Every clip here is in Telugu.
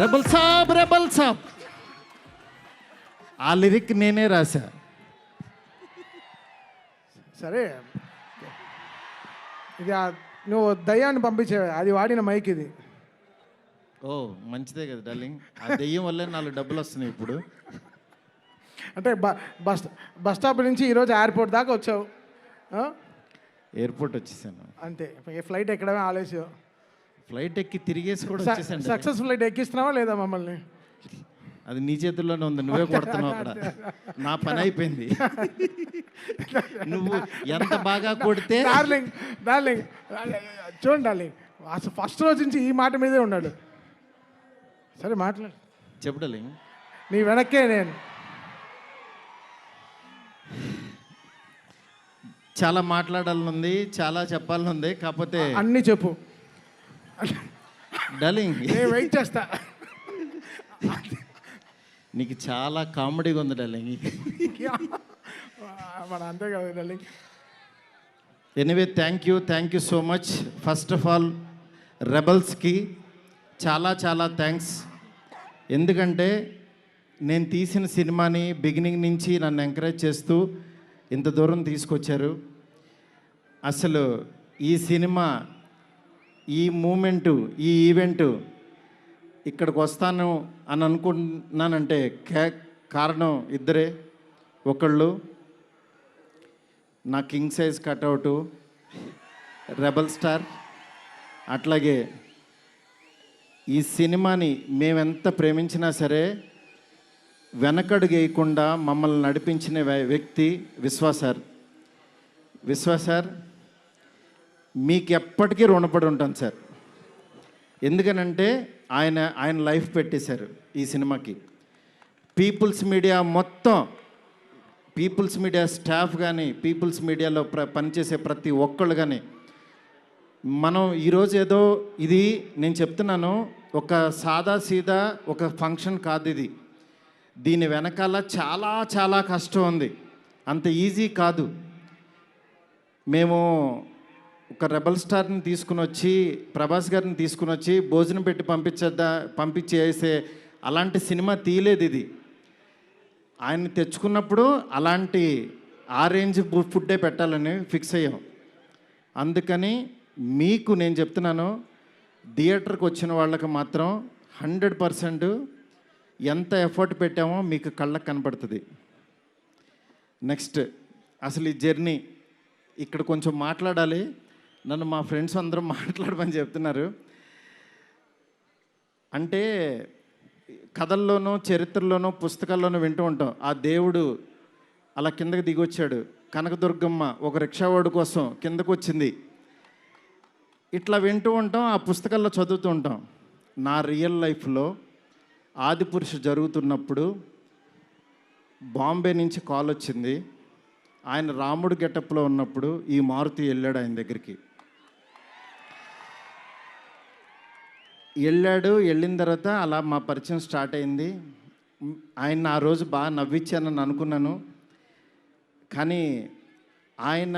రెబల్ సాబ్ రెబల్ సాబ్. ఆ లిరిక్ నేనే రాశా. సరే, ఇది నువ్వు దయ్యాన్ని పంపించేవా, అది వాడిన మైక్ ఇది. ఓ మంచిదే కదా డార్లింగ్, ఆ దెయ్యం వల్లే 4 డబ్బులు వస్తున్నాయి ఇప్పుడు. అంటే బస్ స్టాప్ నుంచి ఈరోజు ఎయిర్పోర్ట్ దాకా వచ్చావు. ఎయిర్పోర్ట్ వచ్చేసాను అంతే, ఫ్లైట్ ఎక్కడమే ఆలస్యం. ఫ్లైట్ ఎక్కి తిరిగేసి కూడా వచ్చేసాను. సక్సెస్ ఫ్లైట్ ఎక్కిస్తున్నావా లేదా మమ్మల్ని? అది నీ చేతుల్లోనే ఉంది, నువ్వే కొడుతున్నావు అక్కడ. నా పని అయిపోయింది. నువ్వు ఎంత బాగా కొడితే. డార్లింగ్ చూడండి డార్లింగ్, అసలు ఫస్ట్ రోజు నుంచి ఈ మాట మీదే ఉన్నాడు. సరే మాట్లాడు, చెప్పు డార్లింగ్. నీ వెనక్కే నేను. చాలా మాట్లాడాలనుంది, చాలా చెప్పాలనుంది, కాకపోతే అన్నీ చెప్పు డార్లింగ్. నేను వెయిట్ చేస్తా. నీకు చాలా కామెడీగా ఉంది డార్లింగ్. మన అంతే కదా darling. Anyway thank you so much. First of all రెబల్స్కి చాలా చాలా థ్యాంక్స్. ఎందుకంటే నేను తీసిన సినిమాని బిగినింగ్ నుంచి నన్ను ఎంకరేజ్ చేస్తూ ఇంత దూరం తీసుకొచ్చారు. అసలు ఈ సినిమా, ఈ మూమెంటు, ఈ ఈవెంటు ఇక్కడికి వస్తాను అని అనుకుంటున్నానంటే కారణం ఇద్దరే. ఒకళ్ళు నా కింగ్ సైజ్ కట్అవుటు రెబల్ స్టార్, అట్లాగే ఈ సినిమాని మేమెంత ప్రేమించినా సరే వెనకడుగు వేయకుండా మమ్మల్ని నడిపించిన వ్యక్తి విశ్వాస్ సార్. విశ్వాస్ సార్, మీకు ఎప్పటికీ రుణపడి ఉంటాను సార్. ఎందుకనంటే ఆయన లైఫ్ పెట్టేశారు ఈ సినిమాకి. పీపుల్స్ మీడియా మొత్తం, పీపుల్స్ మీడియా స్టాఫ్ కానీ, పీపుల్స్ మీడియాలో పనిచేసే ప్రతి ఒక్కళ్ళు కానీ, మనం ఈరోజు ఏదో ఇది నేను చెప్తున్నాను, ఒక సాదా సీదా ఒక ఫంక్షన్ కాదు ఇది. దీని వెనకాల చాలా చాలా కష్టం ఉంది, అంత ఈజీ కాదు. మేము ఒక రెబల్ స్టార్ని తీసుకుని వచ్చి, ప్రభాస్ గారిని తీసుకుని వచ్చి భోజనం పెట్టి పంపించేసే అలాంటి సినిమా తీయలేదు ఇది. ఆయన్ని తెచ్చుకున్నప్పుడు అలాంటి ఆ రేంజ్ ఫుడ్డే పెట్టాలని ఫిక్స్ అయ్యాం. అందుకని మీకు నేను చెప్తున్నాను, థియేటర్కి వచ్చిన వాళ్ళకి మాత్రం 100% ఎంత ఎఫర్ట్ పెట్టామో మీకు కళ్ళకు కనపడుతుంది. నెక్స్ట్ అసలు ఈ జర్నీ ఇక్కడ కొంచెం మాట్లాడాలి. నన్ను మా ఫ్రెండ్స్ అందరూ మాట్లాడమని చెప్తున్నారు. అంటే కథల్లోనూ, చరిత్రలోనూ, పుస్తకాల్లోనూ వింటూ ఉంటాం, ఆ దేవుడు అలా కిందకి దిగొచ్చాడు, కనకదుర్గమ్మ ఒక రిక్షావాడు కోసం కిందకు వచ్చింది, ఇట్లా వింటూ ఉంటాం, ఆ పుస్తకాల్లో చదువుతూ ఉంటాం. నా రియల్ లైఫ్లో ఆదిపురుష జరుగుతున్నప్పుడు బాంబే నుంచి కాల్ వచ్చింది. ఆయన రాముడు గెటప్లో ఉన్నప్పుడు ఈ మారుతి వెళ్ళాడు ఆయన దగ్గరికి. వెళ్ళిన తర్వాత అలా మా పరిచయం స్టార్ట్ అయింది. ఆయన ఆ రోజు బాగా నవ్వించానని అనుకున్నాను. కానీ ఆయన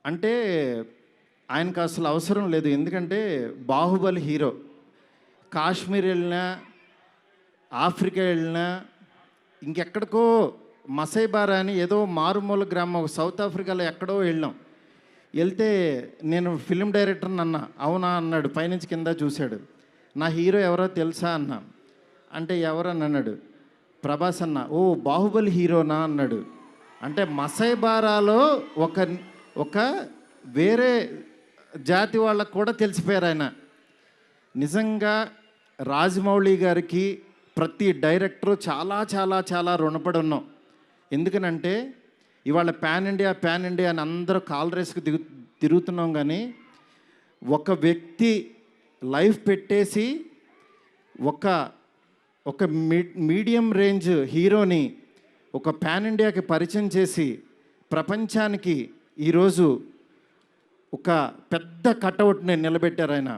అంటే ఆయనకు అసలు అవసరం లేదు. ఎందుకంటే బాహుబలి హీరో. కాశ్మీర్ వెళ్ళినా, ఆఫ్రికా వెళ్ళినా, ఇంకెక్కడికో మసైబారా అని ఏదో మారుమూల గ్రామం సౌత్ ఆఫ్రికాలో ఎక్కడో వెళ్ళాం. వెళ్తే నేను ఫిలిం డైరెక్టర్ని అన్నా. అవునా అన్నాడు, పైనుంచి కింద చూశాడు. నా హీరో ఎవరో తెలుసా అన్నా. అంటే ఎవరని అన్నాడు. ప్రభాస్ అన్న. ఓ బాహుబలి హీరోనా అన్నాడు. అంటే మసైబారాలో ఒక వేరే జాతి వాళ్ళకు కూడా తెలిసిపోయారు ఆయన. నిజంగా రాజమౌళి గారికి ప్రతి డైరెక్టరు చాలా చాలా చాలా రుణపడి ఉన్నాం. ఎందుకనంటే ఇవాళ పాన్ ఇండియా అని అందరూ కాల్ రేస్కి తిరుగుతున్నాం, కానీ ఒక వ్యక్తి లైఫ్ పెట్టేసి ఒక మీడియం రేంజ్ హీరోని ఒక పాన్ ఇండియాకి పరిచయం చేసి ప్రపంచానికి ఈరోజు ఒక పెద్ద కటౌట్ని నిలబెట్టారు ఆయన.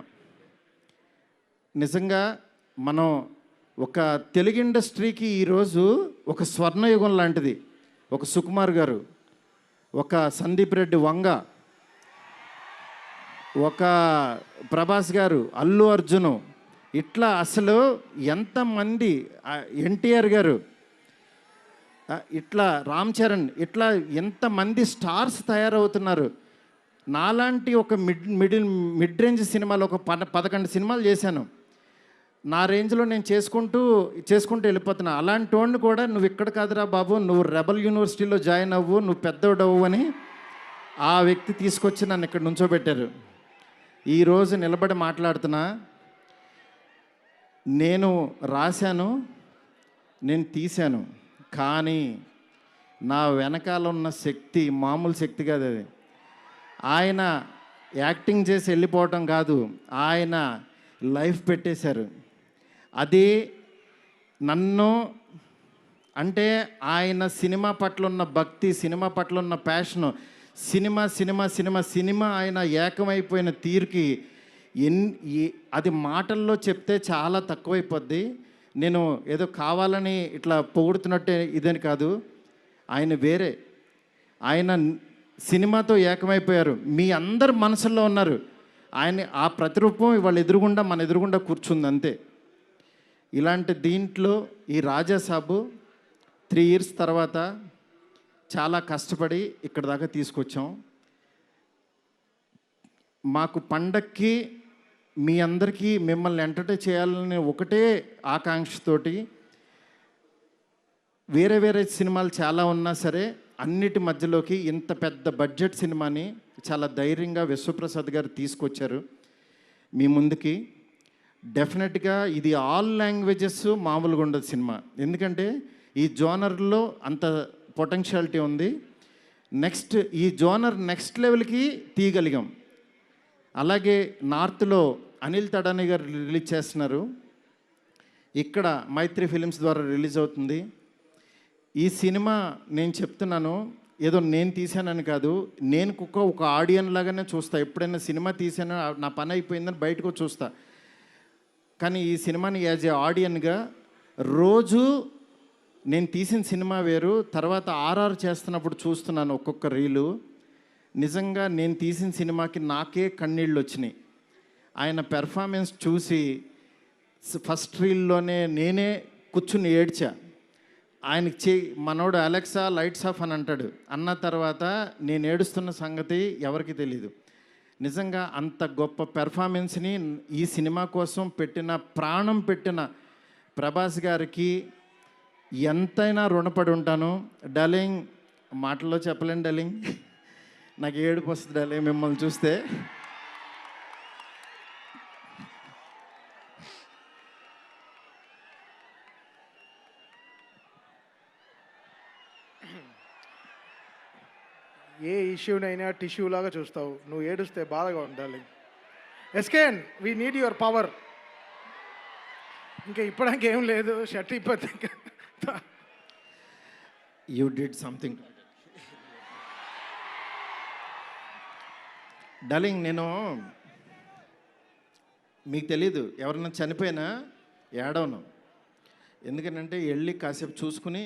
నిజంగా మనం ఒక తెలుగు ఇండస్ట్రీకి ఈరోజు ఒక స్వర్ణయుగం లాంటిది. ఒక సుకుమార్ గారు, ఒక సందీప్ రెడ్డి వంగ, ఒక ప్రభాస్ గారు, అల్లు అర్జును, ఇట్లా అసలు ఎంతమంది ఎన్టీఆర్ గారు, ఇట్లా రామ్ చరణ్, ఇట్లా ఎంతమంది స్టార్స్ తయారవుతున్నారు. నాలాంటి ఒక మిడ్ రేంజ్ సినిమాలు ఒక 11 సినిమాలు చేశాను. నా రేంజ్లో నేను చేసుకుంటూ వెళ్ళిపోతున్నా. అలాంటి వాడిని కూడా నువ్వు ఇక్కడ కాదురా బాబు, నువ్వు రెబల్ యూనివర్సిటీలో జాయిన్ అవ్వు, నువ్వు పెద్దోడవు అని ఆ వ్యక్తి తీసుకొచ్చి నన్ను ఇక్కడ నుంచోబెట్టారు. ఈరోజు నిలబడి మాట్లాడుతున్నా. నేను రాశాను, నేను తీశాను, కానీ నా వెనకాల ఉన్న శక్తి మామూలు శక్తి కాదు. అది ఆయన యాక్టింగ్ చేసి వెళ్ళిపోవటం కాదు, ఆయన లైఫ్ పెట్టేశారు. అది నన్ను అంటే ఆయన సినిమా పట్ల ఉన్న భక్తి, సినిమా పట్ల ఉన్న ప్యాషను, సినిమా ఆయన ఏకమైపోయిన తీరుకి అది మాటల్లో చెప్తే చాలా తక్కువైపోద్ది. నేను ఏదో కావాలని ఇట్లా పొగుడుతున్నట్టే ఇదని కాదు. ఆయన వేరే, ఆయన సినిమాతో ఏకమైపోయారు. మీ అందరు మనసుల్లో ఉన్నారు. ఆయన ఆ ప్రతిరూపం ఇవాళ మన ఎదురుగుండా కూర్చుంది అంతే. ఇలాంటి దీంట్లో ఈ రాజాసాబు 3 years తర్వాత చాలా కష్టపడి ఇక్కడ దాకా తీసుకొచ్చాం. మాకు పండక్కి మీ అందరికీ మిమ్మల్ని ఎంటర్టైన్ చేయాలని ఒకటే ఆకాంక్షతోటి వేరే సినిమాలు చాలా ఉన్నా సరే అన్నిటి మధ్యలోకి ఇంత పెద్ద బడ్జెట్ సినిమాని చాలా ధైర్యంగా విశ్వప్రసాద్ గారు తీసుకొచ్చారు మీ ముందుకి. డెఫినెట్గా ఇది ఆల్ లాంగ్వేజెస్ మామూలుగా ఉండదు సినిమా, ఎందుకంటే ఈ జోనర్లో అంత పొటెన్షియాలిటీ ఉంది. నెక్స్ట్ ఈ జోనర్ నెక్స్ట్ లెవెల్కి తీయగలిగాం. అలాగే నార్త్లో అనిల్ తడాని గారు రిలీజ్ చేస్తున్నారు, ఇక్కడ మైత్రి ఫిలిమ్స్ ద్వారా రిలీజ్ అవుతుంది. ఈ సినిమా నేను చెప్తున్నాను, ఏదో నేను తీశానని కాదు, నేను ఒక ఆడియన్ లాగానే చూస్తా. ఎప్పుడైనా సినిమా తీసానో నా పని అయిపోయిందని బయటకు చూస్తా. కానీ ఈ సినిమాని యాజ్ ఏ ఆడియన్గా రోజు నేను తీసిన సినిమా వేరు, తర్వాత ఆర్ఆర్ చేస్తున్నప్పుడు చూస్తున్నాను ఒక్కొక్క రీలు. నిజంగా నేను తీసిన సినిమాకి నాకే కన్నీళ్ళు వచ్చినాయి. ఆయన పెర్ఫార్మెన్స్ చూసి ఫస్ట్ రీల్లోనే నేనే కూర్చుని ఏడ్చా. ఆయనకి మనోడు అలెక్సా లైట్స్ ఆఫ్ అని అంటాడు, అన్న తర్వాత నేను ఏడుస్తున్న సంగతి ఎవరికి తెలీదు. నిజంగా అంత గొప్ప పెర్ఫార్మెన్స్ని ఈ సినిమా కోసం ప్రాణం పెట్టిన ప్రభాస్ గారికి ఎంతైనా రుణపడి ఉంటాను. డార్లింగ్, మాటల్లో చెప్పలేను డార్లింగ్, నాకు ఏడుపు వస్తుంది డార్లింగ్ మిమ్మల్ని చూస్తే. ఏ ఇష్యూనైనా టిష్యూ లాగా చూస్తావు, నువ్వు ఏడుస్తే బాధగా ఉండాలి. ఎస్కేన్, వీ నీడ్ యువర్ పవర్. ఇంకా ఇప్పడానికి ఏం లేదు, షర్ట్ ఇప్పటి యూ డిడ్ సంథింగ్ డార్లింగ్. నేను మీకు తెలీదు, ఎవరన్నా చనిపోయినా ఏడవను. ఎందుకంటే వెళ్ళి కాసేపు చూసుకుని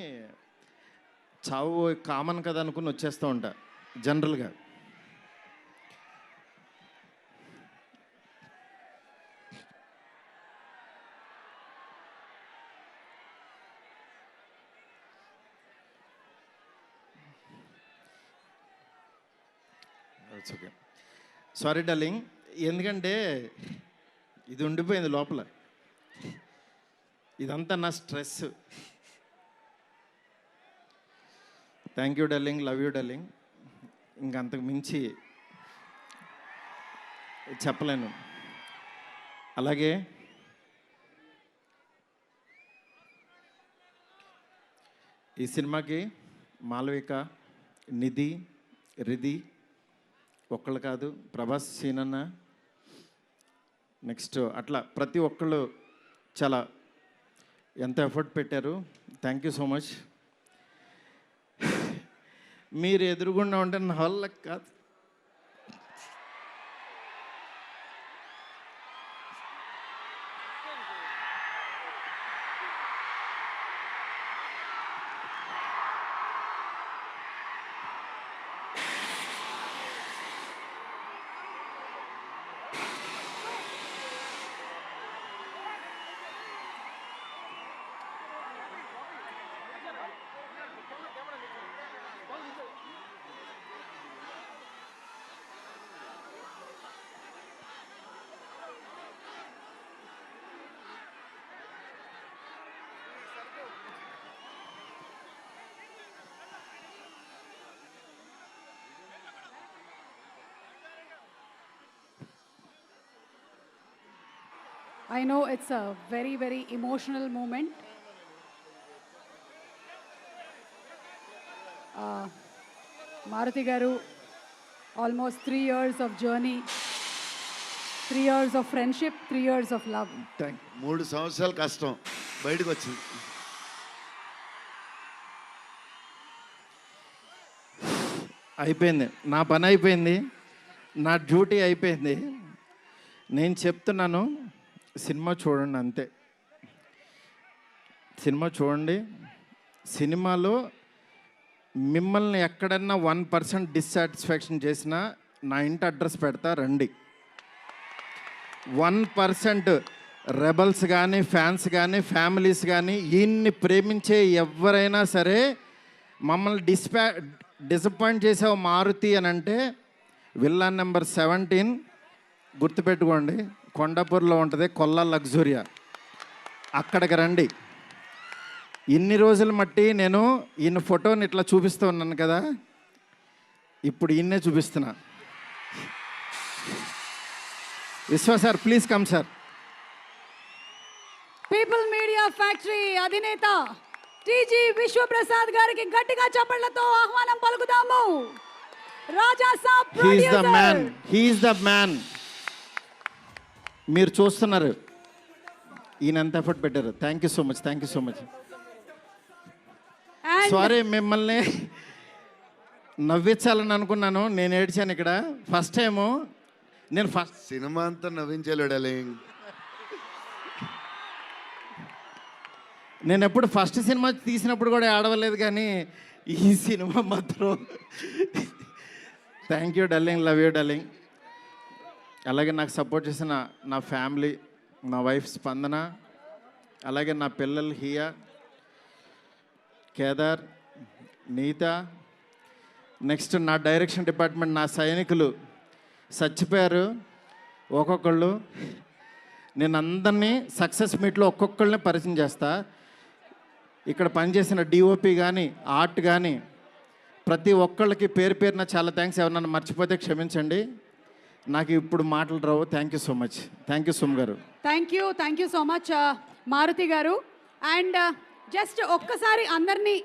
చావు కామన్ కదా అనుకుని వచ్చేస్తూ ఉంటా జనరల్గా. ఓకే, సారీ డార్లింగ్, ఎందుకంటే ఇది ఉండిపోయింది లోపల, ఇదంతా నా stress. Thank you darling, love you darling. ఇంకంతకు మించి చెప్పలేను. అలాగే ఈ సినిమాకి మాలవిక, నిధి, రిధి ఒక్కళ్ళు కాదు, ప్రభాస్, సీనన్న, నెక్స్ట్ అట్లా ప్రతి ఒక్కళ్ళు చాలా ఎంత ఎఫర్ట్ పెట్టారు. Thank you so much. మీరు ఎదురుగుండా ఉంటే నా వల్ల కాదు. I know it's a very, very emotional moment. Maruti Garu, almost 3 years of journey, 3 years of friendship, 3 years of love. Thank 3 సంవత్సరాలు కష్టం బయటకు వచ్చింది. అయిపోయింది, నా పని అయిపోయింది, నా డ్యూటీ అయిపోయింది. నేను చెప్తున్నాను, సినిమా చూడండి అంతే. సినిమా చూడండి. సినిమాలో మిమ్మల్ని ఎక్కడన్నా 1% డిస్సాటిస్ఫాక్షన్ చేసినా నా ఇంటి అడ్రస్ పెడతా, రండి. 1% రెబల్స్ కానీ, ఫ్యాన్స్ కానీ, ఫ్యామిలీస్ కానీ, ఈయన్ని ప్రేమించే ఎవరైనా సరే మమ్మల్ని డిసప్పాయింట్ చేసావు మారుతి అని అంటే విల్లా నెంబర్ 17 గుర్తుపెట్టుకోండి, కొండాపూర్లో ఉంటుంది, కొల్లా లగ్జూరియా, అక్కడికి రండి. ఇన్ని రోజులు మట్టి నేను ఈయన ఫోటోని ఇట్లా చూపిస్తూ ఉన్నాను కదా, ఇప్పుడు ఈయన్నే చూపిస్తున్నా. Vishwa sir, please come sir. People media factory అధినేత టీజీ విశ్వప్రసాద్ గారికి గట్టిగా చప్పట్లతో ఆహ్వానం పలుకుదాము. Raja Saab he's the man, producer. He's the man. మీరు చూస్తున్నారు ఈయన ఎంత ఎఫర్ట్ పెట్టారు. Thank you so much, thank you so much. And sorry, మిమ్మల్ని నవ్వించాలని అనుకున్నాను, నేను ఏడ్చాను ఇక్కడ. ఫస్ట్ టైము నేను సినిమా అంతా నవ్వించాడు డార్లింగ్. నేను ఎప్పుడు ఫస్ట్ సినిమా తీసినప్పుడు కూడా ఆడవలేదు, కానీ ఈ సినిమా మాత్రం thank you darling, love you darling. అలాగే నాకు సపోర్ట్ చేసిన నా ఫ్యామిలీ, నా వైఫ్ స్పందన, అలాగే నా పిల్లలు హియా, కేదార్, నీత, నెక్స్ట్ నా డైరెక్షన్ డిపార్ట్మెంట్, నా సైనికులు చచ్చిపోయారు ఒక్కొక్కళ్ళు. నేను అందరినీ సక్సెస్ మీట్లో ఒక్కొక్కళ్ళని పరిచయం చేస్తా. ఇక్కడ పనిచేసిన డిఓపి కానీ, ఆర్ట్ కానీ, ప్రతి ఒక్కళ్ళకి పేరు పేరున చాలా థ్యాంక్స్. ఎవరన్నా మర్చిపోతే క్షమించండి, నాకు ఇప్పుడు మాటలు రావు. Thank you so much. Thank you Som గారు. Thank you so much Maruthi గారు. అండ్ జస్ట్ ఒక్కసారి అందరినీ